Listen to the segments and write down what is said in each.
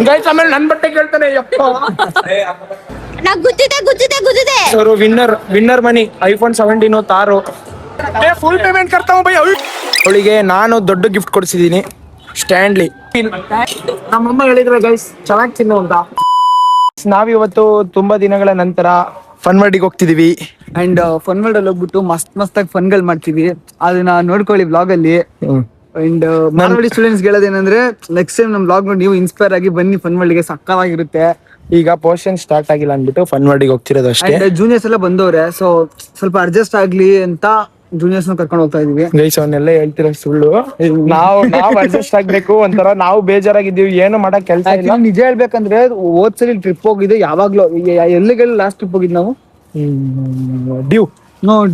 Guys ಆಮೇಲೆ ನನ್ ಬಟ್ಟೆ ಕೇಳ್ತಾನೆ ವಿನ್ನರ್ ಮನಿ ಐಫೋನ್ 17 ತಾರು ಫುಲ್ ಪೇಮೆಂಟ್ ಕರ್ತಾವ ಬೈ. ಅವಳಿಗೆ ನಾನು ದೊಡ್ಡ ಗಿಫ್ಟ್ ಕೊಡಿಸಿದೀನಿ, ಸ್ಟ್ಯಾಂಡ್ಲಿ. ನಮ್ಮಮ್ಮ ಹೇಳಿದ್ರೆ ಗೈಸ್ ಚೆನ್ನಾಗಿ ತಿನ್ನು ಅಂತ. ನಾವಿವತ್ತು ತುಂಬಾ ದಿನಗಳ ನಂತರ ಫನ್ ವರ್ಲ್ಡಿಗೆ ಹೋಗ್ತಿದೀವಿ. ಅಂಡ್ ಫನ್ ವರ್ಲ್ಡ್ ಅಲ್ಲಿ ಹೋಗ್ಬಿಟ್ಟು ಮಸ್ತ್ ಆಗಿ ಫನ್ ಗಳು ಮಾಡ್ತೀವಿ, ಅದನ್ನ ನೋಡ್ಕೊಳ್ಳಿ ಬ್ಲಾಗ್ ಅಲ್ಲಿ. ಅಂಡ್ ಮಾರ್ವಾಡಿ ಸ್ಟೂಡೆಂಟ್ಸ್ ಹೇಳೋದೇನಂದ್ರೆ ನೆಕ್ಸ್ಟ್ ಟೈಮ್ ನಮ್ ಬ್ಲಾಗ್ ನೋಡಿ ನೀವು ಇನ್ಸ್ಪೈರ್ ಆಗಿ ಬನ್ನಿ, ಫನ್ ವರ್ಲ್ಡ್ ಗೆ ಸಕ್ಕತ್ತಾಗಿರುತ್ತೆ. ಈಗ ಪೋರ್ಷನ್ ಸ್ಟಾರ್ಟ್ ಆಗಿಲ್ಲ ಅಂದ್ಬಿಟ್ಟು ಫನ್ ವರ್ಲ್ಡಿಗೆ ಹೋಗ್ತಿರೋದು ಅಷ್ಟೇ. ಜೂನಿಯರ್ಸ್ ಎಲ್ಲ ಬಂದವ್ರೆ, ಸೊ ಸ್ವಲ್ಪ ಅಡ್ಜಸ್ಟ್ ಆಗ್ಲಿ ಅಂತ ಜೂನಿಯರ್ಸ್ ಕರ್ಕೊಂಡು ಹೋಗ್ತಾ ಇದೀವಿ. ಗೈಸ್ ಅವನ್ನೆಲ್ಲ ಹೇಳ್ತಿರೋ ಸುಳ್ಳು. ನಾವು ಅಡ್ಜಸ್ಟ್ ಆಗ್ಬೇಕು, ಒಂಥರ ನಾವು ಬೇಜಾರಾಗಿದ್ದೀವಿ, ಏನು ಮಾಡಕ್ ಕೆಲಸ ಇಲ್ಲ. ನಿಜ ಹೇಳ್ಬೇಕಂದ್ರೆ ಹೋದ್ಸಲಿ ಟ್ರಿಪ್ ಹೋಗಿದ್ದೆ, ಯಾವಾಗ್ಲೂ ಎಲ್ಲಿಗೆಲ್ಲ ಲಾಸ್ಟ್ ಟ್ರಿಪ್ ಹೋಗಿದ್ ನಾವು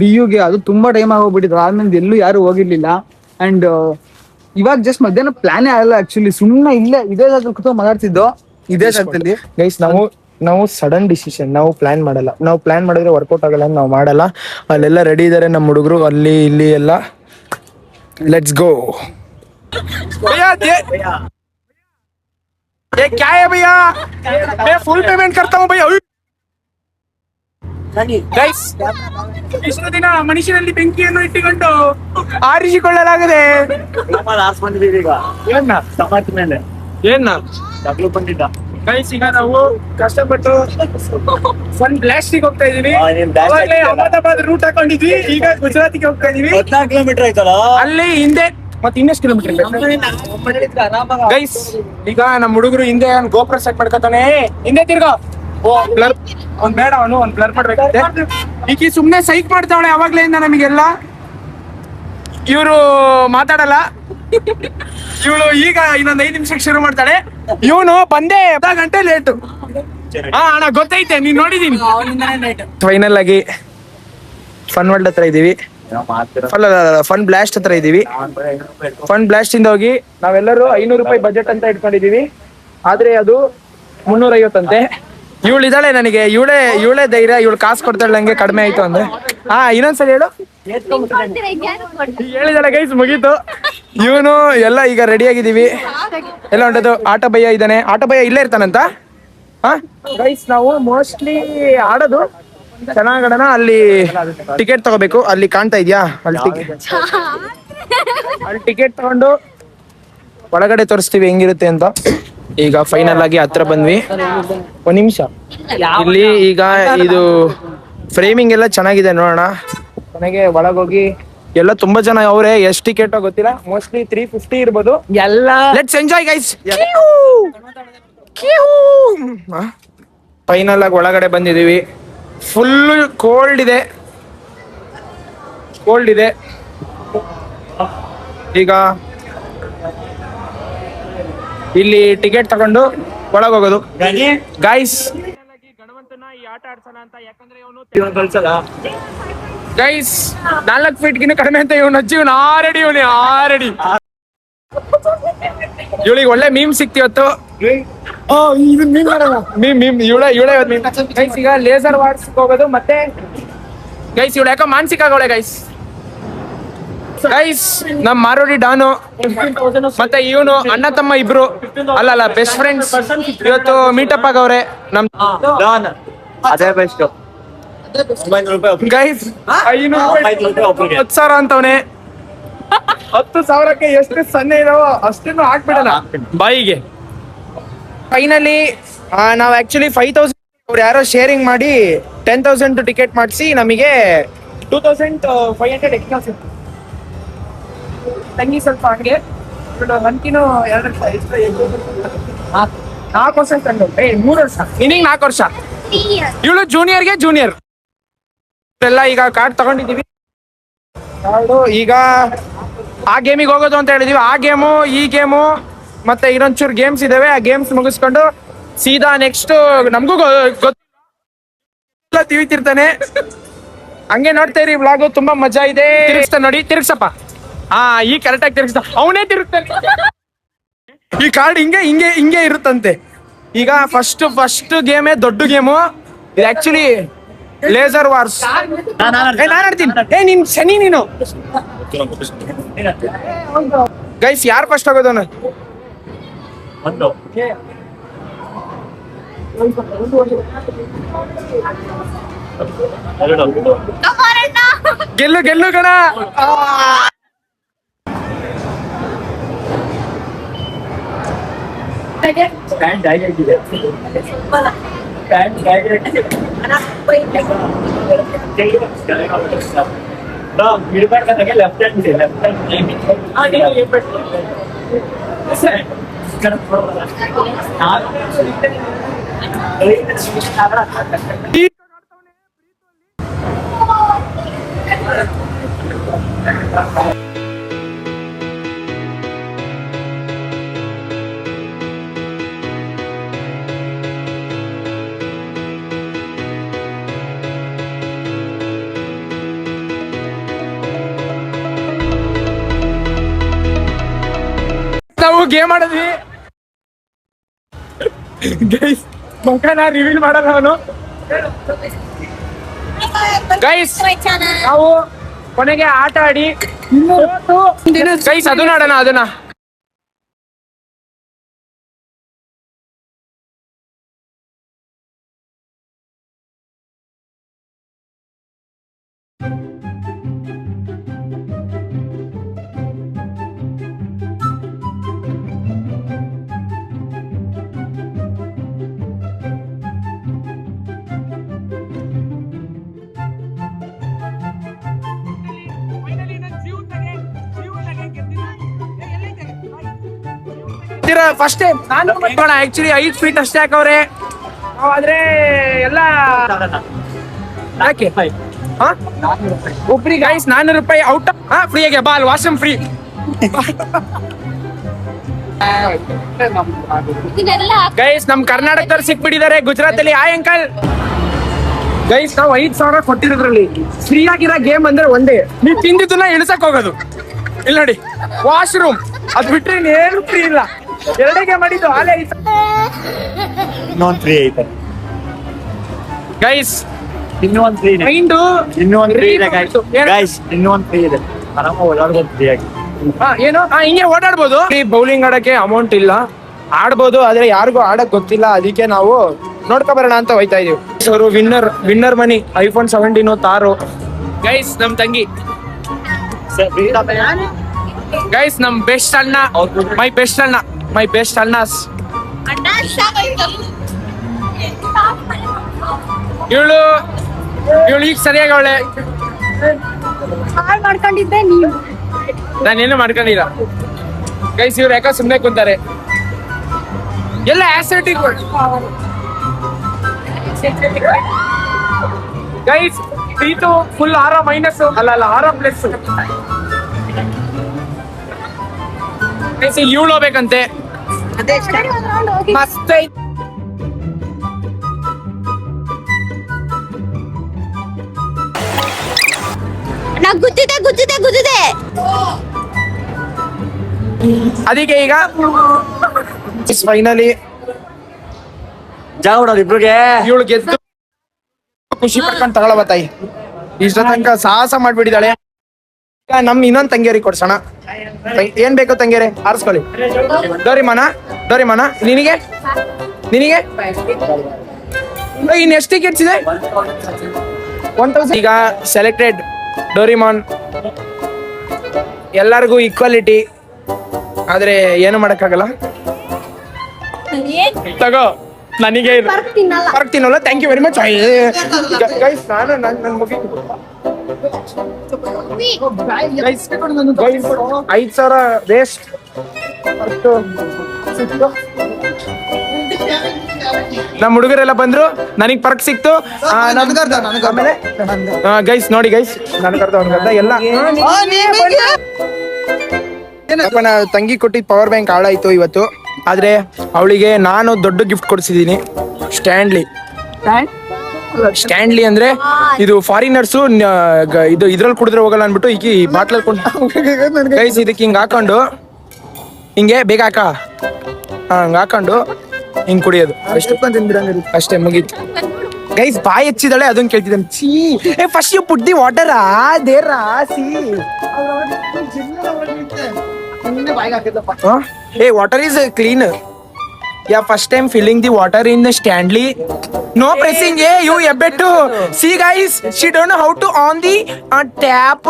ಡಿಯುಗೆ. ಅದು ತುಂಬಾ ಟೈಮ್ ಆಗೋಗ್ಬಿಟ್ಟಿದ್ರು, ಆದ್ಮೇಲೆ ಎಲ್ಲೂ ಯಾರು ಹೋಗಿರ್ಲಿಲ್ಲ. ಅಂಡ್ ಇವಾಗ ಜಸ್ಟ್ ಮಧ್ಯಾಹ್ನ ಪ್ಲಾನೇ ಆಗಲ್ಲ ಆಕ್ಚುಲಿ, ಸುಮ್ಮನೆ ಇದೇ ಜಾಗದಲ್ಲಿ ಕೂತ್ಕೊಂಡು ಮಾತಾಡ್ತಿದ್ದೋ ಇದೇ ಜಾಗದಲ್ಲಿ. ಗೈಸ್ ನಾವು ಸಡನ್ ಡಿಸಿಷನ್, ನಾವು ಪ್ಲಾನ್ ಮಾಡಲ್ಲ. ನಾವು ಪ್ಲಾನ್ ಮಾಡಿದ್ರೆ ವರ್ಕೌಟ್ ಆಗಲ್ಲ ಅಂತ ನಾವು ಮಾಡಲ್ಲ. ಅಲ್ಲೆಲ್ಲ ರೆಡಿ ಇದಾರೆ ನಮ್ಮ ಹುಡುಗರು, ಅಲ್ಲಿ ಇಲ್ಲಿ ಎಲ್ಲ. Let's go. ಫುಲ್ ಪೇಮೆಂಟ್ ಕರ್ತಾ ಹೂಂ ಭಯ್ಯಾ. ಗೈಸ್ ಇಷ್ಟು ದಿನ ಮನುಷ್ಯನಲ್ಲಿ ಬೆಂಕಿಯನ್ನು ಇಟ್ಟುಕೊಂಡು ಆರಿಸಿಕೊಳ್ಳಲಾಗದೆ ಗೈಸ್ ಈಗ ನಾವು ಕಷ್ಟಪಟ್ಟು ಫನ್ ಬ್ಲಾಸ್ಟಿಗೆ ಹೋಗ್ತಾ ಇದೀವಿ. ಅಹಮದಾಬಾದ್ ರೂಟ್ ಹಾಕೊಂಡಿದ್ವಿ, ಈಗ ಗುಜರಾತಿಗೆ ಹೋಗ್ತಾ ಇದೀವಿ. 14 ಕಿಲೋಮೀಟರ್ ಆಯ್ತಲ್ಲ ಅಲ್ಲಿ ಹಿಂದೆ. ಮತ್ತೆ ಇನ್ನೆಷ್ಟು ಕಿಲೋಮೀಟರ್ ಗೈಸ್? ಈಗ ನಮ್ಮ ಹುಡುಗರು ಹಿಂದೆ ಗೋಪುರ ಸೆಟ್ ಮಾಡ್ಕೊತಾನೆ, ಹಿಂದೆ ತಿರ್ಗೋ. ಬ್ಲರ್ ಒಂದ್ ಬೇಡ, ಅವನು ಒಂದ್ ಬ್ಲರ್ ಮಾಡ್ಬೇಕಾಗುತ್ತೆ. ಈಗ ಸುಮ್ನೆ ಸೈಕ್ ಮಾಡ್ತಾವಳೆ ಅವಾಗ್ಲಿಂದ ನಮಗೆಲ್ಲ. ಇವ್ರು ಮಾತಾಡಲ್ಲ, ಇವಳು ಈಗ ಇನ್ನೊಂದ್ 5 ನಿಮಿಷಕ್ಕೆ ಶುರು ಮಾಡ್ತಾಳೆ. ಇವನು ಬಂದೆ ಅರ್ಧ ಗಂಟೆ ಲೇಟು. ಅಣ್ಣ ಗೊತ್ತೈತೆ, ನೀನ್ ನೋಡಿದೀನಿ. ಫೈನಲ್ ಆಗಿ ಫನ್ ವರ್ಲ್ಡ್ ಹತ್ರ ಇದೀವಿ, ಫನ್ ಬ್ಲಾಸ್ಟ್ ಹತ್ರ ಇದೀವಿ. ಫನ್ ಬ್ಲಾಸ್ಟ್ ಇಂದ ಹೋಗಿ ನಾವೆಲ್ಲರೂ 500 ರೂಪಾಯಿ ಬಜೆಟ್ ಅಂತ ಇಟ್ಕೊಂಡಿದೀವಿ, ಆದ್ರೆ ಅದು 350 ಅಂತೆ. ಇವಳು ಇದ್ದಾಳೆ, ನನಗೆ ಇವಳೇ ಧೈರ್ಯ, ಇವಳು ಕಾಸು ಕೊಡ್ತಾಳೆ ನಂಗೆ ಕಡಿಮೆ ಆಯ್ತು ಅಂದ್ರೆ. ಇನ್ನೊಂದ್ಸಲ ಹೇಳು. ಹೇಳಿದಾಳೆ ಗೈಸ್, ಮುಗೀತು. ಇವನು ಎಲ್ಲ ಈಗ ರೆಡಿ ಆಗಿದೀವಿ. ಎಲ್ಲ ಹೊಂಟದು. ಆಟೋ ಭಯ್ಯ ಇದ್ದಾನೆ, ಆಟೋ ಭಯ್ಯ ಇಲ್ಲೇ ಇರ್ತಾನಂತ. ಗೈಸ್ ನಾವು ಮೋಸ್ಟ್ಲಿ ಆಡೋದು ಚೆನ್ನಾಗಡನ ಅಲ್ಲಿ ಟಿಕೆಟ್ ತಗೋಬೇಕು. ಅಲ್ಲಿ ಕಾಣ್ತಾ ಇದ್ಯಾ, ಅಲ್ಲಿ ಟಿಕೆಟ್ ತಗೊಂಡು ಒಳಗಡೆ ತೋರಿಸ್ತೀವಿ ಹೆಂಗಿರುತ್ತೆ ಅಂತ. ಈಗ ಫೈನಲ್ ಆಗಿ ಹತ್ರ ಬಂದ್ವಿ. ಒಂದ್ ನಿಮಿಷ, ಇಲ್ಲಿ ಈಗ ಇದು ಫ್ರೇಮಿಂಗ್ ಎಲ್ಲ ಚೆನ್ನಾಗಿದೆ, ನೋಡೋಣ. ನನಗೆ ಒಳಗೋಗಿ ಎಲ್ಲ ತುಂಬಾ ಜನ ಅವ್ರೆ. ಎಷ್ಟು ಟಿಕೆಟ್ ಗೊತ್ತಿಲ್ಲ, ಮೋಸ್ಟ್ಲಿ 350 ಇರ್ಬೋದು. ಎಲ್ಲ ಲೆಟ್ಸ್ ಎಂಜಾಯ್ ಗೈಸ್. ಫೈನಲ್ ಆಗಿ ಒಳಗಡೆ ಬಂದಿದೀವಿ. ಫುಲ್ ಕೋಲ್ಡ್ ಇದೆ. ಈಗ ಇಲ್ಲಿ ಟಿಕೆಟ್ ತಗೊಂಡು ಒಳಗೋಗೋದು ಗೈಸ್. ಗಣವಂತನ ಈ ಆಟ ಆಡ್ಸೋಣ ಅಂತ, ಯಾಕಂದ್ರೆ ಇವನು ಗೈಸ್ 4 ಫೀಟ್ಗಿನ್ನ ಕಡಿಮೆ ಅಂತ ಇವನು ಅಜ್ಜಿ. ಇವನು ಆರೆಡಿ. ಇವಳಿಗೆ ಒಳ್ಳೆ ಮೀಮ್ ಸಿಕ್ತಿವತ್ತು. ಇವಳೇ ಗೈಸ್. ಈಗ ಲೇಸರ್ ವಾರ್ಸ್ ಹೋಗೋದು. ಮತ್ತೆ ಗೈಸ್ ಇವಳು ಯಾಕೋ ಮಾನಸಿಕ ಆಗೋಳೆ ಗೈಸ್. ನಮ್ ಮಾರೋಡಿ ಡಾನು ಮತ್ತೆ ಇವನು ಅಣ್ಣ ತಮ್ಮ ಇಬ್ರು, ಅಲ್ಲ ಬೆಸ್ಟ್ ಫ್ರೆಂಡ್ಸ್ ಇವತ್ತು ಮೀಟಪ್ ಆಗವ್ರೆ. ನಮ್ ಅದೇ ಬೆಸ್ಟ್ ಗೈಸ್. 10,000 ಅಂತವನೆ. 10,000ಕ್ಕೆ ಎಷ್ಟು ಸನ್ನೆ ಇದಾವೋ ಅಷ್ಟನ್ನು ಹಾಕ್ಬಿಡೋಣ ಬಾಯಿಗೆ. ಫೈನಲಿ ನಾವು ಆಕ್ಚುಲಿ 5,000 ಅವ್ರು ಯಾರೋ ಶೇರಿಂಗ್ ಮಾಡಿ 10,000 ಟಿಕೆಟ್ ಮಾಡಿಸಿ ನಮಗೆ 2,500 ಎಕ್ಸ್ಟ್ರಾ ಸಿಕ್ತು. ತಂಗಿ ಸ್ವಲ್ಪ ಹಂಗೆ ನನ್ಕಿನೂ 2 ವರ್ಷ 4 ವರ್ಷ ತಂದು 3 ವರ್ಷ ನಿನಗೆ 4 ವರ್ಷ. ಇವಳು ಜೂನಿಯರ್ ಎಲ್ಲ. ಈಗ ಕಾರ್ಡ್ ತಗೊಂಡಿದೀವಿ. ಈಗ ಆ ಗೇಮಿಗೆ ಹೋಗೋದು ಅಂತ ಹೇಳಿದೀವಿ. ಆ ಗೇಮು, ಈ ಗೇಮು ಮತ್ತೆ ಇನ್ನೊಂಚೂರು ಗೇಮ್ಸ್ ಇದಾವೆ. ಆ ಗೇಮ್ಸ್ ಮುಗಿಸ್ಕೊಂಡು ಸೀದಾ ನೆಕ್ಸ್ಟ್ ನಮಗೂ ಗೊತ್ತಿಲ್ಲ ತಿವಿತಿರ್ತಾನೆ. ಹಂಗೆ ನೋಡ್ತಾ ಇರಿ ವ್ಲಾಗು, ತುಂಬಾ ಮಜಾ ಇದೆ. ತಿರ್ಗಿಸ್ತಾ ನೋಡಿ, ತಿರ್ಗ್ಸಪ್ಪ. ಈ ಕರೆಕ್ಟಾಗಿ ತಿರ್ಗಿಸ್ತಾ, ಅವನೇ ತಿರುಗ್ತಾನೆ. ಈ ಕಾರ್ಡ್ ಹಿಂಗೆ ಇರುತ್ತಂತೆ. ಈಗ ಫಸ್ಟ್ ಗೇಮೇ ದೊಡ್ಡ ಗೇಮು. ಇದು ಆಕ್ಚುಲಿ ಲೇಸರ್ ವಾರ್ಸ್. ನಾನು ಆಡ್ತೀನಿ. ನೀನ್ ಶನಿ ನೀನು. ಗೈಸ್ ಯಾರು ಫಸ್ಟ್ ಆಗೋದವನು? ಗೆಲ್ಲು ಗೆಲ್ಲು ಕಣ. ನಾವು ಗೇಮ್ ಆಡಿದ್ವಿ ಗೈಸ್. ಮಕ್ಕಳ ರಿವೀಲ್ ಮಾಡಲ್ಲ ಅವನು. ಗೈಸ್ ನಾವು ಕೊನೆಗೆ ಆಟ ಆಡಿ ಗೈಸ್ ಅದನ್ನ ಆಡೋಣ ಅದನ್ನ. ಫಸ್ಟ್ ಟೈಮ್ ನಾನು ಆಕ್ಚುಲಿ 5 ಫೀಟ್ ಅಷ್ಟೇ ಹಾಕವ್ರೆ. ಆದ್ರೆ ಎಲ್ಲ ಯಾಕೆ ಒಬ್ರಿಗೆ ಗೈಸ್ 400 ರೂಪಾಯಿ ಔಟ್ ಫ್ರೀ ಆಗಿ ಬಾಲ್ ವಾಶ್ರೂಮ್ ಫ್ರೀ. ಗೈಸ್ ನಮ್ ಕರ್ನಾಟಕದವ್ರು ಸಿಕ್ಬಿಟ್ಟಿದ್ದಾರೆ ಗುಜರಾತ್ ಅಲ್ಲಿ. ಆಯ್ ಅಂಕಲ್. ಗೈಸ್ ನಾವು 5,000 ಕೊಟ್ಟಿರೋದ್ರಲ್ಲಿ ಫ್ರೀ ಆಗಿರೋ ಗೇಮ್ ಅಂದ್ರೆ ಒಂದೇ, ನೀವು ತಿಂದಿದ್ದನ್ನ ಇಳಿಸಕ್ ಹೋಗೋದು. ಇಲ್ಲ ನೋಡಿ ವಾಶ್ರೂಮ್, ಅದ್ ಬಿಟ್ರೆ ಏನು ಫ್ರೀ ಇಲ್ಲ. 2 ಗೇಮ್ ಮಾಡಿದ್ದು ಆಲೇ ಇನ್ನೊಂದು ಫ್ರೀ ಐತೆ ಗೈಸ್. ಇನ್ನೊಂದು ಫ್ರೀ ಇದೆ ಮೈಂಡು ಇನ್ನೊಂದು ಫ್ರೀ ಇದೆ ಗೈಸ್ ಇನ್ನೊಂದು ಫ್ರೀ ಇದೆ. ಆರಾಮ ಓಡಾಡ್ಬೋದು ಫ್ರೀ ಆಗಿ. ಏನು ಹಿಂಗೆ ಓಡಾಡ್ಬೋದು. ಬೌಲಿಂಗ್ ಆಡಕ್ಕೆ ಅಮೌಂಟ್ ಇಲ್ಲ, ಆಡ್ಬೋದು ಆದ್ರೆ ಯಾರಿಗೂ ಆಡಕ್ ಗೊತ್ತಿಲ್ಲ. ಅದಕ್ಕೆ ನಾವು ನೋಡ್ಕೊ ಬರೋಣ ಅಂತ ಹೋಯ್ತಾ ಇದೀವಿ. ಅವರು ವಿನ್ನರ್ ಮನಿ iPhone 17 ತಾರು. ಗೈಸ್ ನಮ್ ತಂಗಿ ಗೈಸ್ ನಮ್ ಬೆಸ್ಟ್ ಅಣ್ಣ, ಮೈ ಬೆಸ್ಟ್ ಅಣ್ಣಾಸ್. ಇವಳು ಈಗ ಸರಿಯಾಗಿ ಅವಳೆ. ಮಾಡ್ಕೊಂಡಿದ್ದೆ ನೀವು. ನಾನೇನು ಮಾಡ್ಕೊಂಡಿಲ್ಲ ಗೈಸ್. ಇವ್ರು ಯಾಕೋ ಸುಮ್ನೆ ಕುಂತಾರೆ. ಎಲ್ಲ ಆಸಿಡ್ ಗೈಸ್. ಇದು ಫುಲ್ ಆರ ಮೈನಸ್ ಅಲ್ಲ ಆರ ಪ್ಲಸ್. ಗೈಸ್ ಇಲ್ಲಿ ಇವಳು ಹೋಗ್ಬೇಕಂತೆ. ಮಸ್ತ್ ಐತ್. ಗುದ್ದಿದೆ. ಅದಕ್ಕೆ ಈಗ ಫೈನಲಿ ಜಾಗ ಬಿಡೋದು ಇಬ್ರಿಗೆ. ಇವಳು ಗೆದ್ದು ಖುಷಿ ಪಡ್ಕೊಂಡು ತಗೊಳವ ತಾಯಿ. ಇಷ್ಟ ತನಕ ಸಾಹಸ ಮಾಡ್ಬಿಟ್ಟಿದ್ದಾಳೆ. ಈಗ ನಮ್ ಇನ್ನೊಂದ್ ತಂಗಿಯರಿಗೆ ಕೊಡ್ಸೋಣ. ಏನ್ ಬೇಕು ತಂಗಿಯರೆ ಆರಿಸ್ಕೊಳ್ಳಿ. ಡೋರಿಮಾನ ನಿನಗೆ ಇನ್ ಎಷ್ಟು ಟಿಕೆಟ್ಸ್ ಇದೆ? 1000. ಈಗ ಸೆಲೆಕ್ಟೆಡ್ ಡೋರಿಮಾನ್. ಎಲ್ಲರಿಗೂ ಈಕ್ವಾಲಿಟಿ, ಆದ್ರೆ ಏನು ಮಾಡಕ್ಕಾಗಲ್ಲ. ತಗೋ ನನಗೆ ಬರ್ತೀನಲ್ಲ. Thank you very much guys. ನಾನು ನನ್ನ ಮುಗಿತು 5,000 ವೇಸ್ಟ್. ನಮ್ಮ ಹುಡುಗರೆಲ್ಲ ಬಂದ್ರು, ನನಗ್ ಪರ್ಕ್ ಸಿಕ್ತು. ಗೈಸ್ ನೋಡಿ ಗೈಸ್, ನನಗರ್ಧ ಎಲ್ಲ ತಂಗಿ ಕೊಟ್ಟಿದ್ ಪವರ್ ಬ್ಯಾಂಕ್ ಹಾಳಾಯ್ತು ಇವತ್ತು. ಆದ್ರೆ ಅವಳಿಗೆ ನಾನು ದೊಡ್ಡ ಗಿಫ್ಟ್ ಕೊಡ್ಸಿದೀನಿ. ಸ್ಟ್ಯಾಂಡ್ಲಿ ಅಂದ್ರೆ ಇದು ಫಾರಿನರ್ಸು ಇದು ಇದ್ರಲ್ಲಿ ಕುಡಿದ್ರೆ ಹೋಗಲ್ಲ ಅನ್ಬಿಟ್ಟು ಈಗ ಈ ಬಾಟ್ಲಲ್ಲಿ ಕೊಂಡು ಗೈಸ್ ಇದಕ್ಕೆ ಹಿಂಗ್ ಹಾಕೊಂಡು ಹಿಂಗೆ ಬೇಗ ಹಂಗ ಹಾಕೊಂಡು ಹಿಂಗ್ ಕುಡಿಯೋದು ಅಷ್ಟೇ ಮುಗೀತು. ಗೈಸ್ ಬಾಯಿ ಹೆಚ್ಚಿದಾಳೆ ಅದನ್ನ ಕೇಳ್ತಿದ್ದಾನೆ. ಛೀ first you put the water there see water is clean. Yeah, first time filling the water in the Stanley. No pressing. Hey, you ebbettu. See guys, she don't know how to on the tap.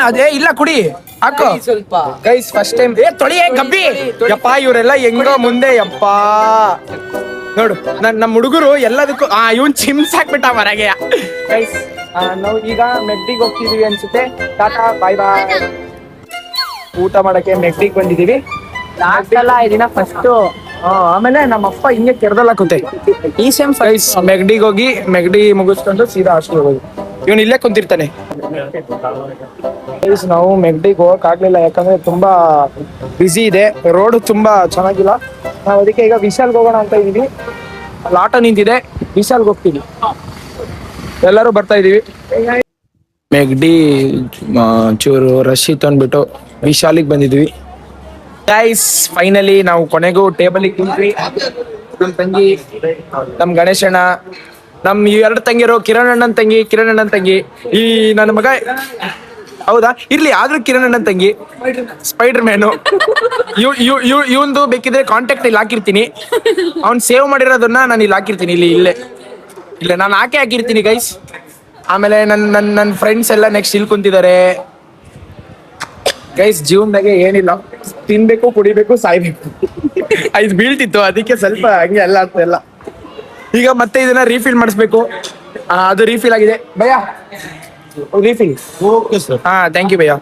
ಅದೇ ಇಲ್ಲ ಕುಡಿ ಹಾಕು ಸ್ವಲ್ಪ guys first time ತೊಳಿ ಗಬ್ಬಿ ಯಪ್ಪ ಇವರೆಲ್ಲ ಹೆಂಗೋ ಮುಂದೆ ಯಪ್ಪ ನೋಡು ನಮ್ಮ ಹುಡುಗರು ಎಲ್ಲದಕ್ಕೂ ಇವನ್ ಚಿಮ್ಸ್ ಹಾಕ್ಬಿಟ್ಟ ಹೊರಗೆ ಗೈಸ್ ನಾವು ಈಗ ಮೆಗ್ಡಿಗೆ ಹೋಗ್ತಿದೀವಿ ಅನ್ಸುತ್ತೆ ಟಾಟಾ ಬಾಯ್ ಬಾಯ್ ಊಟ ಮಾಡಕ್ಕೆ ಮೆಗ್ಡಿಗೆ ಬಂದಿದೀವಿ ಲಾಸ್ಟ್ ಅಲ್ಲ ಇದನ್ನ ಫಸ್ಟ್ ಆಮೇಲೆ ನಮ್ಮಪ್ಪ ಹಿಂಗೆ ಕೆರೆದಲ್ಲ ಕೂತೆ ಈ ಸೇಮ್ ಗೈಸ್ ಮೆಗ್ಡಿಗೆ ಹೋಗಿ ಮೆಗ್ಡಿ ಮುಗಿಸ್ಕೊಂಡು ಸೀದಾ ಹಾಸ್ಟೆಲ್ ಹೋಗೋದು ಇವನು ಇಲ್ಲೇ ಕುಂತಿರ್ತಾನೆ ನಾವು ಮೆಗ್ಡಿಗೆ ಹೋಗಕ್ ಆಗ್ಲಿಲ್ಲ ಯಾಕಂದ್ರೆ ತುಂಬಾ ಬಿಸಿ ಇದೆ ರೋಡ್ ತುಂಬಾ ಚೆನ್ನಾಗಿಲ್ಲ ನಾವು ಅದಕ್ಕೆ ಈಗ ವಿಶಾಲ್ಗೆ ಹೋಗೋಣ ಅಂತ ಇದೀವಿ ಅಲ್ಲಿ ಆಟೋ ನಿಂತಿದೆ ವಿಶಾಲ್ಗೆ ಹೋಗ್ತೀವಿ ಎಲ್ಲರೂ ಬರ್ತಾ ಇದೀವಿ ಮೆಗ್ಡಿ ಚೂರು ರಶ್ ಇತ್ತು ಅಂದ್ಬಿಟ್ಟು ವಿಶಾಲಿಗೆ ಬಂದಿದ್ವಿ ಗೈಸ್ ಫೈನಲಿ ನಾವು ಕೊನೆಗೂ ಟೇಬಲಿಗೆ ಕುಂತ್ವಿ ನಮ್ ತಂಗಿ ನಮ್ ಗಣೇಶಣ್ಣ ನಮ್ ಎರಡು ತಂಗಿರು ಕಿರಣ್ ಅಣ್ಣನ್ ತಂಗಿ ಈ ನನ್ನ ಮಗ ಹೌದಾ ಇರ್ಲಿ ಆದ್ರೂ ಕಿರಣ್ ಅಣ್ಣನ್ ತಂಗಿ ಸ್ಪೈಡರ್ ಮ್ಯಾನು ಇವಂದು ಬೇಕಿದ್ರೆ ಕಾಂಟ್ಯಾಕ್ಟ್ ಇಲ್ಲಿ ಹಾಕಿರ್ತೀನಿ ಅವ್ನ್ ಸೇವ್ ಮಾಡಿರೋದನ್ನ ನಾನು ಇಲ್ಲಿ ಹಾಕಿರ್ತೀನಿ ಇಲ್ಲೇ ನಾನು ಹಾಕಿರ್ತೀನಿ ಗೈಸ್ ಆಮೇಲೆ ನನ್ನ ಫ್ರೆಂಡ್ಸ್ ಎಲ್ಲ ನೆಕ್ಸ್ಟ್ ಇಲ್ಲಿ ಕುಂತಿದ್ದಾರೆ ಗೈಸ್ ಜೀವನದಾಗೆ ಏನಿಲ್ಲ ತಿನ್ಬೇಕು ಕುಡಿಬೇಕು ಸಾಯ್ಬೇಕು ಇದು ಬೀಳ್ತಿತ್ತು ಅದಕ್ಕೆ ಸ್ವಲ್ಪ ಹಂಗೆ ಎಲ್ಲ ಆಗ್ತಾ ಇಲ್ಲ ಈಗ ಮತ್ತೆ ಇದನ್ನ ರೀಫಿಲ್ ಮಾಡಿಸ್ಬೇಕು ಅದು ರೀಫಿಲ್ ಆಗಿದೆ ಭಯ್ಯ ರೀಫಿಲ್ ಹಾ ಥ್ಯಾಂಕ್ ಯು ಭಯ್ಯ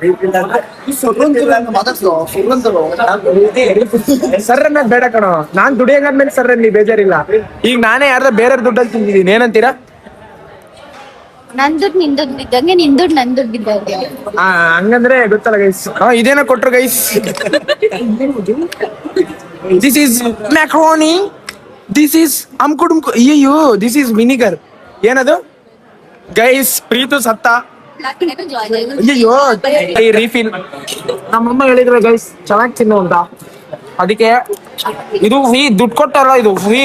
ಸರ್ ಅನ್ನೋದು ಬೇಡ ಕಣೋ ನಾನ್ ದುಡಿಯೋಂಗಾದ್ಮೇಲೆ ಸರ್ ನೀ ಬೇಜಾರಿಲ್ಲ ಈಗ ನಾನೇ ಯಾರ್ದ ಬೇರೆ ದುಡ್ಡಲ್ಲಿ ತಿಂದಿದ್ದೀನಿ ಏನಂತೀರಾ ನನ್ ದುಡ್ಡು ನಿನ್ ದುಡ್ಡು ಬಿದ್ದಂಗೆ ನಿನ್ ದುಡ್ಡು ನನ್ ದುಡ್ಡು ಬಿದ್ದಂಗೆ ಹಂಗಂದ್ರೆ ಗೊತ್ತಲ್ಲ ಗೈಸ್ ಇದೇನ ಕೊಟ್ರು guys this is macaroni this is ಅಮ್ಕುಡುಮ್ಕು ಅಯ್ಯೋ ದಿಸ್ ಈಸ್ ವಿನಿಗರ್ ಏನದು ಗೈಸ್ ಪ್ರೀತು ಸತ್ತ ಅಯ್ಯೋ ಈ ರೀಫಿಲ್ ನಮ್ಮಮ್ಮ ಹೇಳಿದ್ರು ಗೈಸ್ ಚೆನ್ನಾಗಿ ತಿನ್ನು ಅಂತ ಅದಕ್ಕೆ ಇದು ಫ್ರೀ ದುಡ್ಡು ಕೊಟ್ಟಲ್ಲ ಇದು ಫ್ರೀ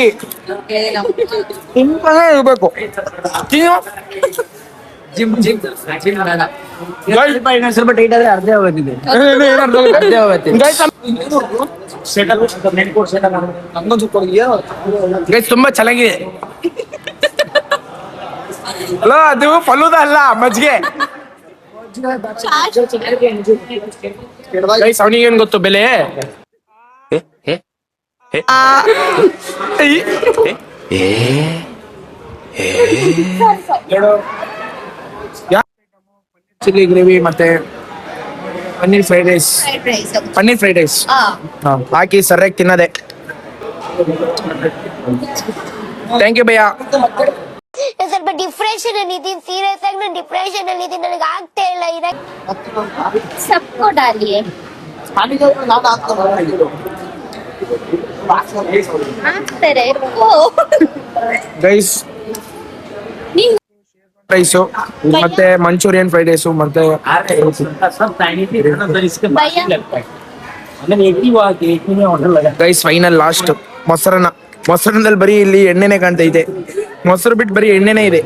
ತುಂಬಾನೇ ಇರ್ಬೇಕು ಜಿಮ್ ಸ್ವಲ್ಪ ಟೈಟ್ ಆದ್ರೆ ಅರ್ಧ ಹೋಗ್ತಿದೆ ತುಂಬಾ ಚೆನ್ನಾಗಿದೆ ಅಲ್ಲ ಅದು ಫಲೂದ ಅಲ್ಲ ಮಜ್ಜಿಗೆ ಅವನಿಗೆ ಏನ್ ಗೊತ್ತು ಬೆಲೆ ಚಿಲ್ಲಿ ಗ್ರೇವಿ ಮತ್ತೆ ಪನ್ನೀರ್ ಫ್ರೈಡ್ ರೈಸ್ ಹಾಕಿ ಸರಿಯಾಗಿ ತಿನ್ನದೆ ಥ್ಯಾಂಕ್ ಯು ಭಯ್ಯ ಸ್ವಲ್ಪ ಡಿಪ್ರೆಷನ್ ಅಲ್ಲಿ ಇದೀನಿ ಸೀರಿಯಸ್ ಆಗಿ ನಾನು ಡಿಪ್ರೆಷನ್ ಅಲ್ಲಿ ಇದೀನಿ ನನಗೆ ಆಗ್ತಾ ಇಲ್ಲ ಸಬ್ಕೋ ಡಾಲಿಯೇ ಹಾಕ್ತಾರೆ ಗೈಸ್ ರೈಸು ಮತ್ತೆ ಮಂಚೂರಿಯನ್ ಫ್ರೈಡ್ ರೈಸು ಮತ್ತೆ ಗೈಸ್ ಫೈನಲ್ ಲಾಸ್ಟ್ ಮೊಸರನ್ನ ಮೊಸರನಲ್ಲಿ ಬರೀ ಇಲ್ಲಿ ಎಣ್ಣೆನೆ ಕಾಣ್ತೈತೆ ಮೊಸರು ಬಿಟ್ಟು ಬರೀ ಎಣ್ಣೆನೇ ಇದೆ